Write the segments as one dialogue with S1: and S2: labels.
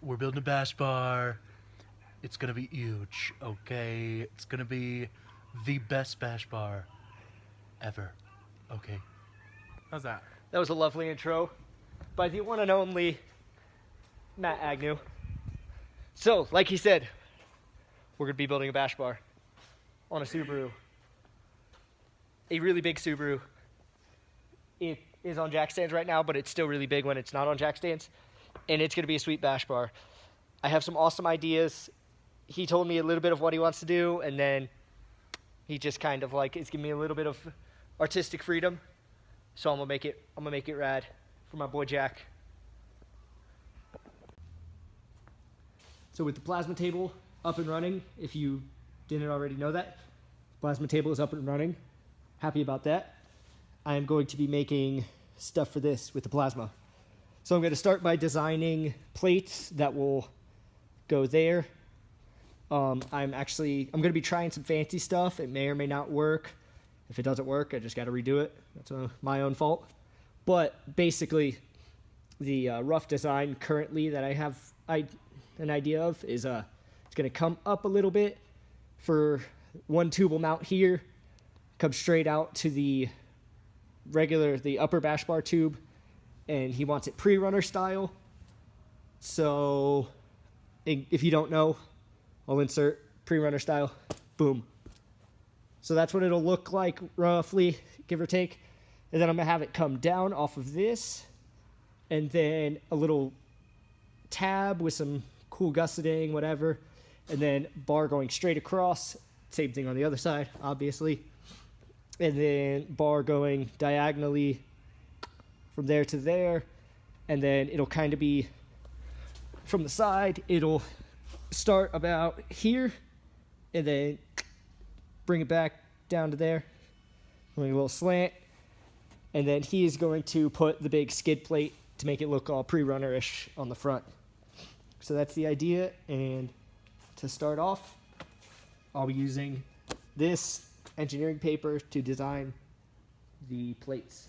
S1: We're building a bash bar. It's gonna be huge, okay? It's gonna be the best bash bar ever, okay?
S2: How's that?
S3: That was a lovely intro by the one and only Matt Agnew. So, like he said, we're gonna be building a bash bar on a Subaru. A really big Subaru. It is on jack stands right now, but it's still really big when it's not on jack stands. And it's gonna be a sweet bash bar. I have some awesome ideas. He told me a little bit of what he wants to do, and then he just kind of like is giving me a little bit of artistic freedom. So I'm gonna make it rad for my boy Jack. So with the plasma table up and running, if you didn't already know that, plasma table is up and running. Happy about that. I am going to be making stuff for this with the plasma. So I'm going to start by designing plates that will go there. I'm going to be trying some fancy stuff. It may or may not work. If it doesn't work, I just got to redo it. That's my own fault. But basically, the rough design currently that I have an idea of is it's going to come up a little bit for one tube will mount here, come straight out to the upper bash bar tube, and he wants it Prerunner style. So if you don't know, I'll insert Prerunner style. Boom. So that's what it'll look like roughly, give or take. And then I'm gonna have it come down off of this, and then a little tab with some cool gusseting, whatever, and then bar going straight across. Same thing on the other side, obviously. And then bar going diagonally from there to there, and then it'll kind of be from the side. It'll start about here, and then bring it back down to there, like a little slant, and then he is going to put the big skid plate to make it look all Prerunner-ish on the front. So that's the idea, and to start off, I'll be using this engineering paper to design the plates.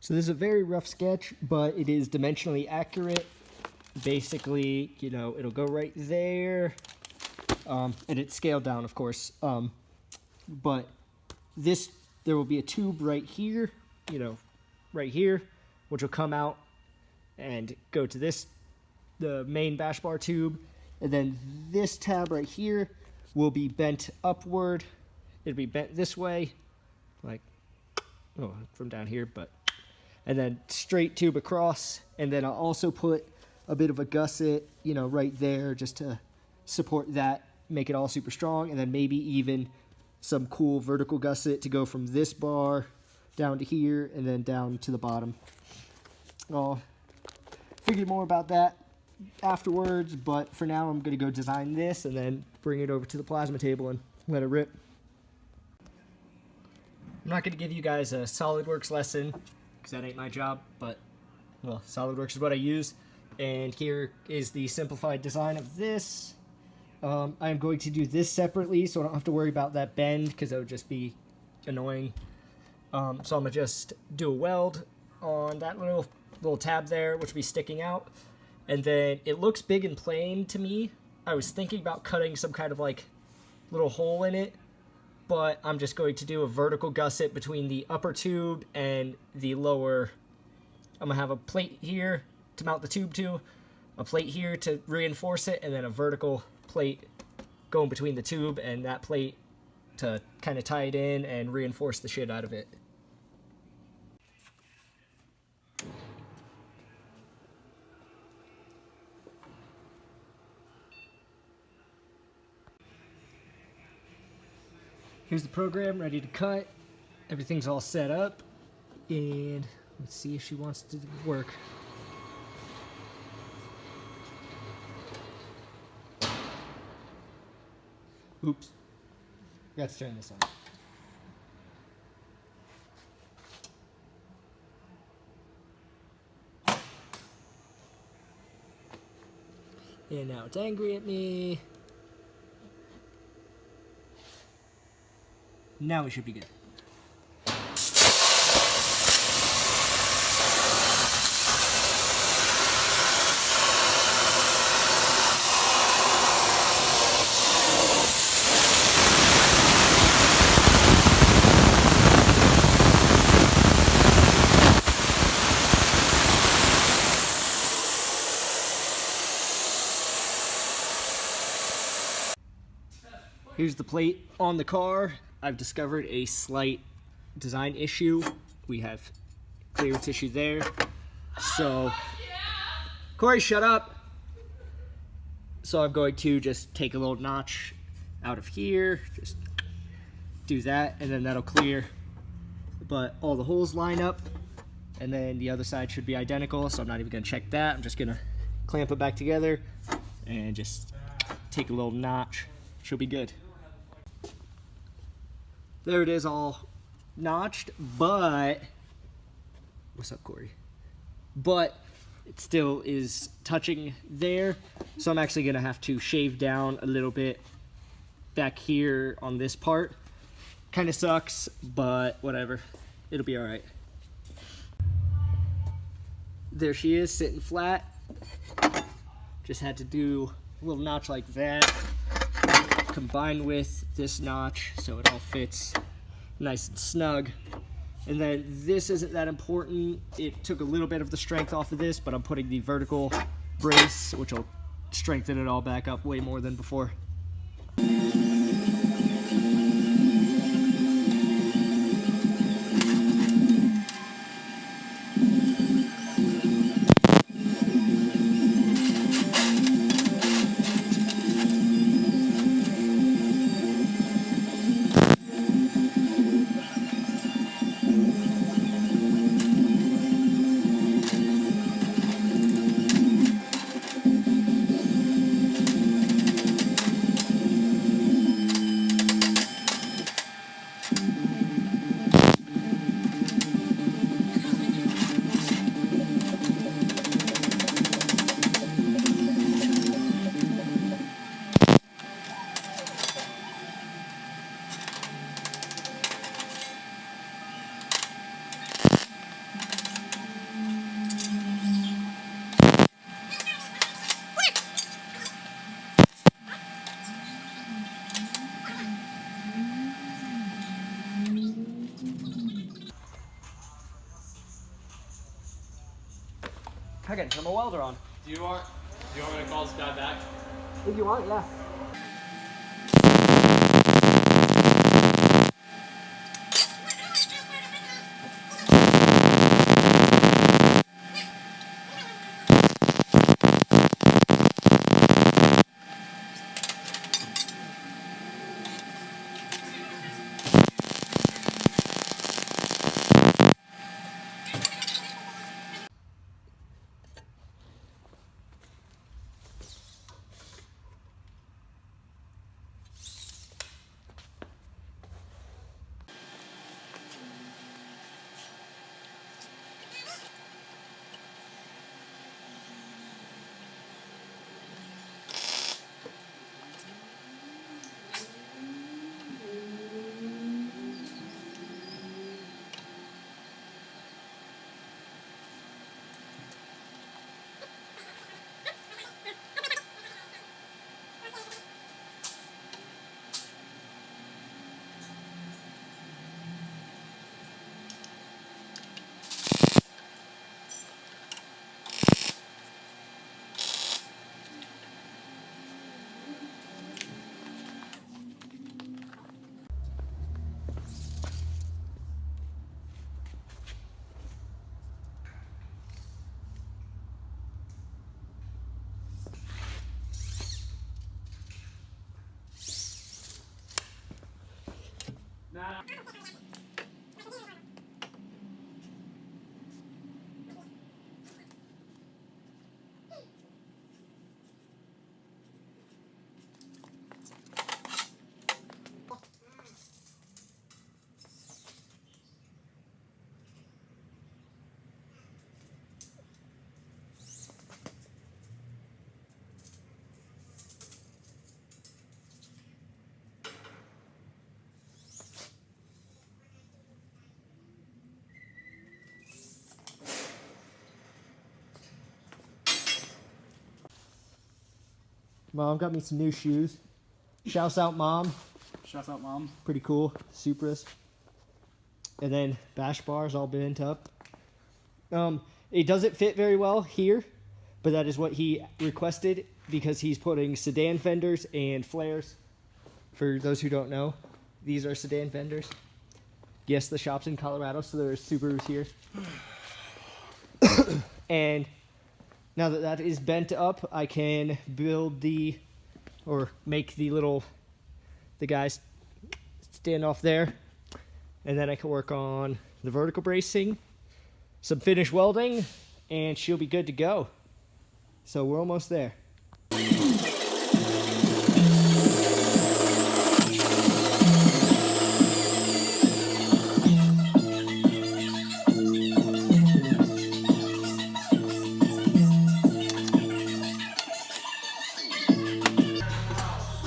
S3: So this is a very rough sketch, but it is dimensionally accurate. Basically, you know, it'll go right there, and it's scaled down, of course. But there will be a tube right here, you know, right here, which will come out and go to the main bash bar tube. And then this tab right here will be bent upward. It'll be bent this way, like, from down here, and then straight tube across. And then I'll also put a bit of a gusset, you know, right there just to support that, make it all super strong. And then maybe even some cool vertical gusset to go from this bar down to here and then down to the bottom. I'll figure more about that afterwards, but for now I'm going to go design this and then bring it over to the plasma table and let it rip. I'm not going to give you guys a SolidWorks lesson because that ain't my job, but well, SolidWorks is what I use. And here is the simplified design of this. I'm going to do this separately so I don't have to worry about that bend because that would just be annoying. So I'm going to just do a weld on that little tab there, which will be sticking out. And then it looks big and plain to me. I was thinking about cutting some kind of like little hole in it, but I'm just going to do a vertical gusset between the upper tube and the lower. I'm going to have a plate here to mount the tube to, a plate here to reinforce it, and then a vertical plate going between the tube and that plate to kind of tie it in and reinforce the shit out of it. Here's the program ready to cut. Everything's all set up, and let's see if she wants to work. Oops. Forgot to turn this on. And now it's angry at me. Now we should be good. Here's the plate on the car. I've discovered a slight design issue. We have clearance issue there. So, Corey, shut up. So I'm going to just take a little notch out of here, just do that, and then that'll clear. But all the holes line up, and then the other side should be identical, so I'm not even gonna check that. I'm just gonna clamp it back together and just take a little notch. She'll be good. There it is, all notched, but what's up, Corey? But it still is touching there, so I'm actually gonna have to shave down a little bit back here on this part. Kind of sucks, but whatever, it'll be all right. There she is, sitting flat. Just had to do a little notch like that, combined with this notch so it all fits nice and snug. And then this isn't that important. It took a little bit of the strength off of this, but I'm putting the vertical brace, which will strengthen it all back up way more than before. I gotta turn my welder on.
S2: Do you want me to call this guy back?
S3: If you want, yeah. Mom got me some new shoes. Shouts out, Mom.
S2: Shouts out, Mom.
S3: Pretty cool. Supras. And then bash bars all bent up. It doesn't fit very well here, but that is what he requested because he's putting sedan fenders and flares. For those who don't know, these are sedan fenders. Yes, the shop's in Colorado, so there's Subarus here. And now that that is bent up, I can build make the guys stand off there. And then I can work on the vertical bracing, some finish welding, and she'll be good to go. So we're almost there.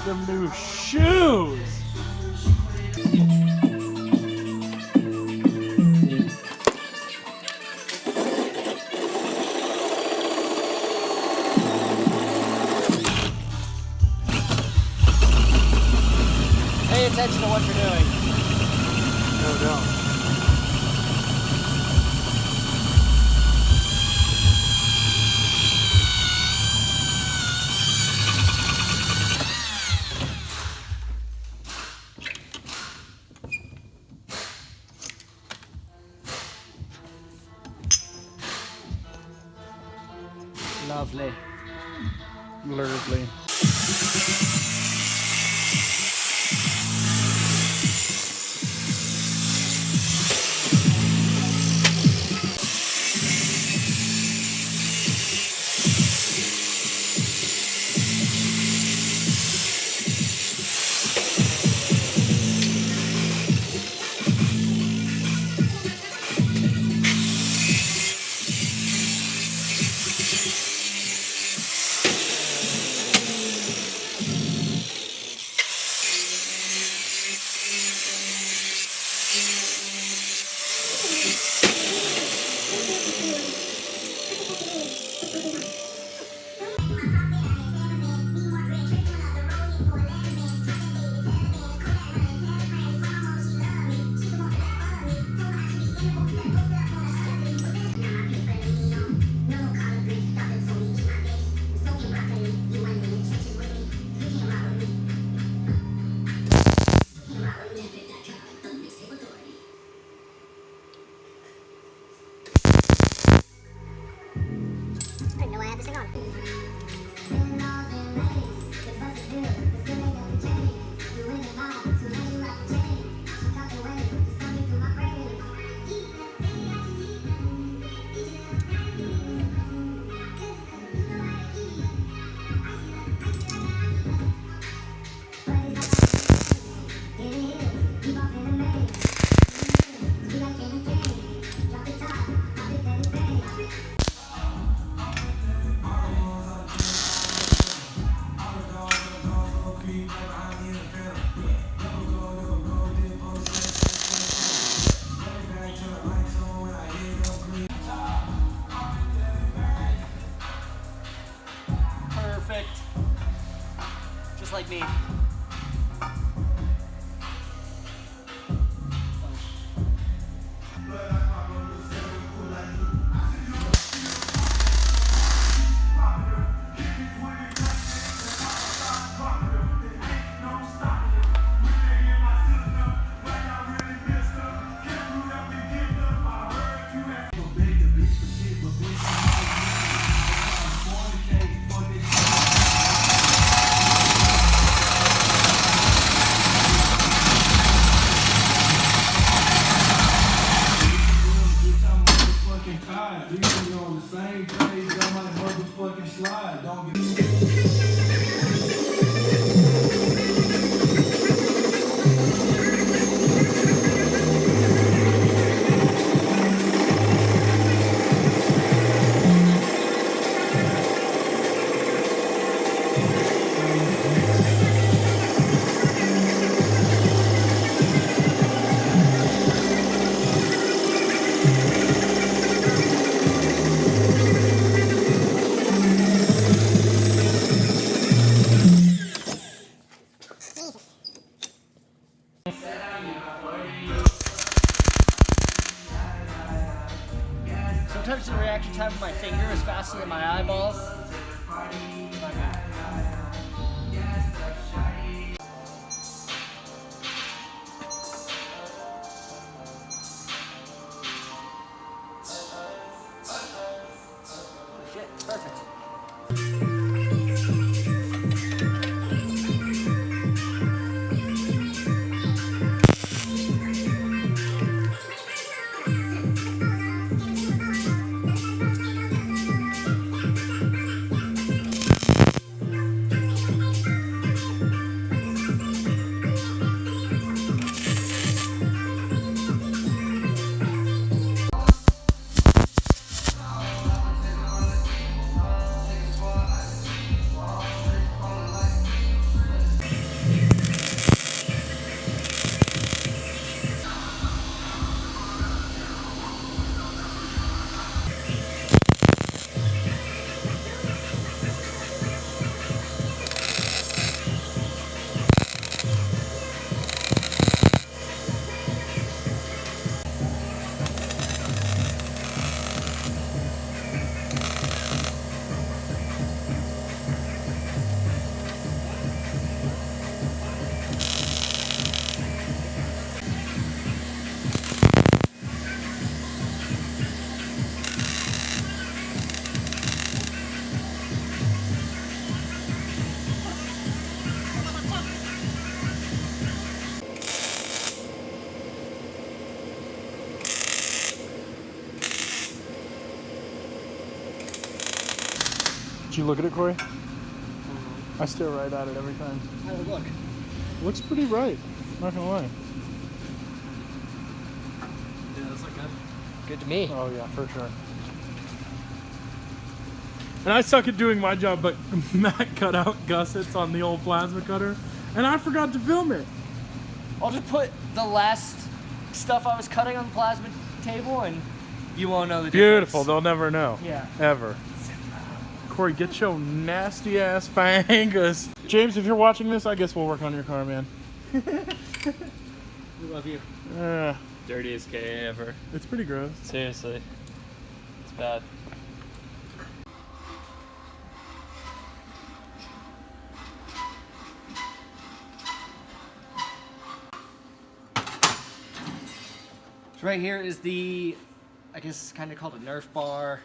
S2: Some new shoes.
S3: Pay attention to what you're doing.
S2: No, don't.
S3: Lovely.
S2: Lovely.
S4: I didn't know I had this thing on.
S3: Perfect. Just like me. time my finger is faster than my eyeballs. My bad. Shit, perfect.
S2: Did you look at it, Corey? I stare right at it every time.
S3: How does it look?
S2: Looks pretty right. Not gonna lie.
S3: Yeah, those look good. Good to me.
S2: Oh yeah, for sure. And I suck at doing my job, but Matt cut out gussets on the old plasma cutter, and I forgot to film it.
S3: I'll just put the last stuff I was cutting on the plasma table, and you won't know the
S2: Beautiful.
S3: difference.
S2: They'll never know.
S3: Yeah.
S2: Ever. Corey, get your nasty ass fangus. James, if you're watching this, I guess we'll work on your car, man.
S3: We love you.
S4: Dirtiest K ever.
S2: It's pretty gross.
S4: Seriously. It's bad.
S3: So right here is the, I guess it's kind of called a Nerf bar.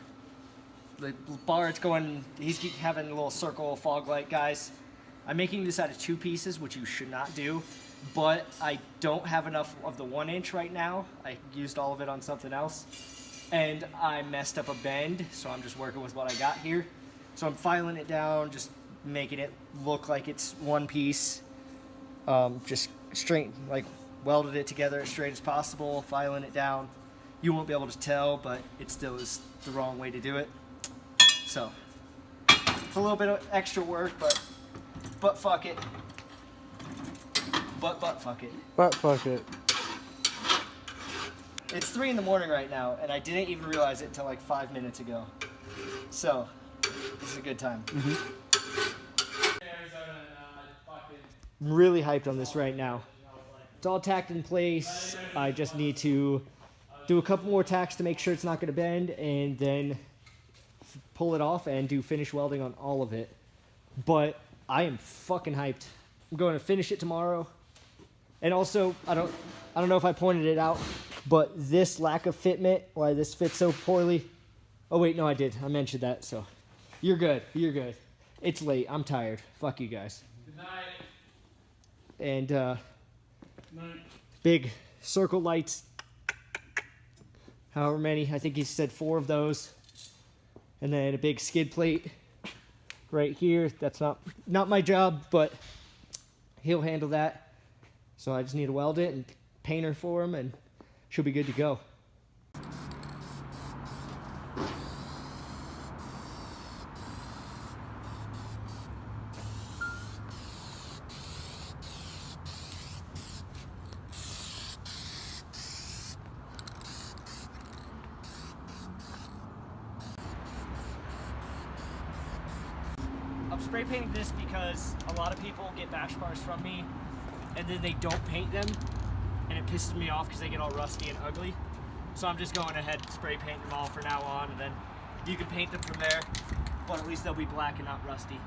S3: The bar, it's going, he's having a little circle fog light, guys. I'm making this out of 2 pieces, which you should not do, but I don't have enough of the 1 inch right now. I used all of it on something else, and I messed up a bend, so I'm just working with what I got here. So I'm filing it down, just making it look like it's 1 piece. Just straight, like welded it together as straight as possible, filing it down. You won't be able to tell, but it still is the wrong way to do it. So it's a little bit of extra work, but fuck it. But fuck it.
S2: But fuck it.
S3: It's 3 in the morning right now, and I didn't even realize it until like 5 minutes ago. So this is a good time. I'm really hyped on this right now. It's all tacked in place. I just need to do a couple more tacks to make sure it's not going to bend, and then pull it off and do finish welding on all of it. But I am fucking hyped. I'm going to finish it tomorrow. And also, I don't know if I pointed it out, but this lack of fitment, why this fits so poorly. Oh wait, no, I did. I mentioned that, so you're good. You're good. It's late. I'm tired. Fuck you guys.
S2: Good night.
S3: And
S2: Night.
S3: big circle lights. However many, I think he said 4 of those. And then a big skid plate right here. That's not my job, but he'll handle that. So I just need to weld it and paint her for him, and she'll be good to go. I'm spray painting this because a lot of people get bash bars from me and then they don't paint them, and it pisses me off because they get all rusty and ugly. So I'm just going ahead and spray painting them all for now on, and then You can paint them from there, but at least they'll be black and not rusty.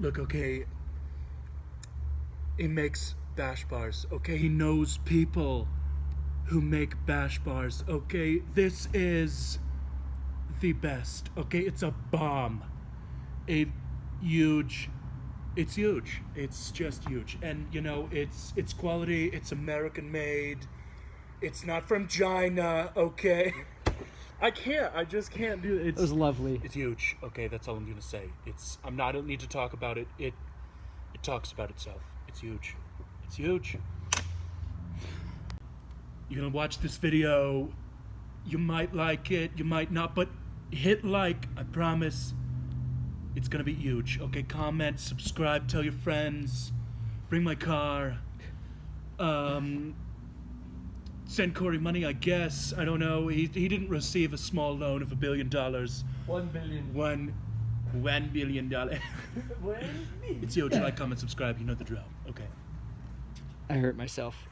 S1: Look, okay, he makes bash bars, okay? He knows people who make bash bars, okay? This is the best, okay? It's a bomb. It's huge. It's just huge. And, you know, it's quality, it's American made. It's not from China, okay?
S2: I just can't do it.
S3: It was lovely.
S1: It's huge. Okay, that's all I'm gonna say. I don't need to talk about it. It talks about itself. It's huge. It's huge. You're gonna watch this video. You might like it, you might not, but hit like, I promise. It's gonna be huge. Okay, comment, subscribe, tell your friends, bring my car. Send Corey money, I guess. I don't know. He didn't receive a small loan of $1 billion.
S4: $1 billion.
S1: $1 billion. It's huge. Like, comment, subscribe. You know the drill. Okay.
S3: I hurt myself.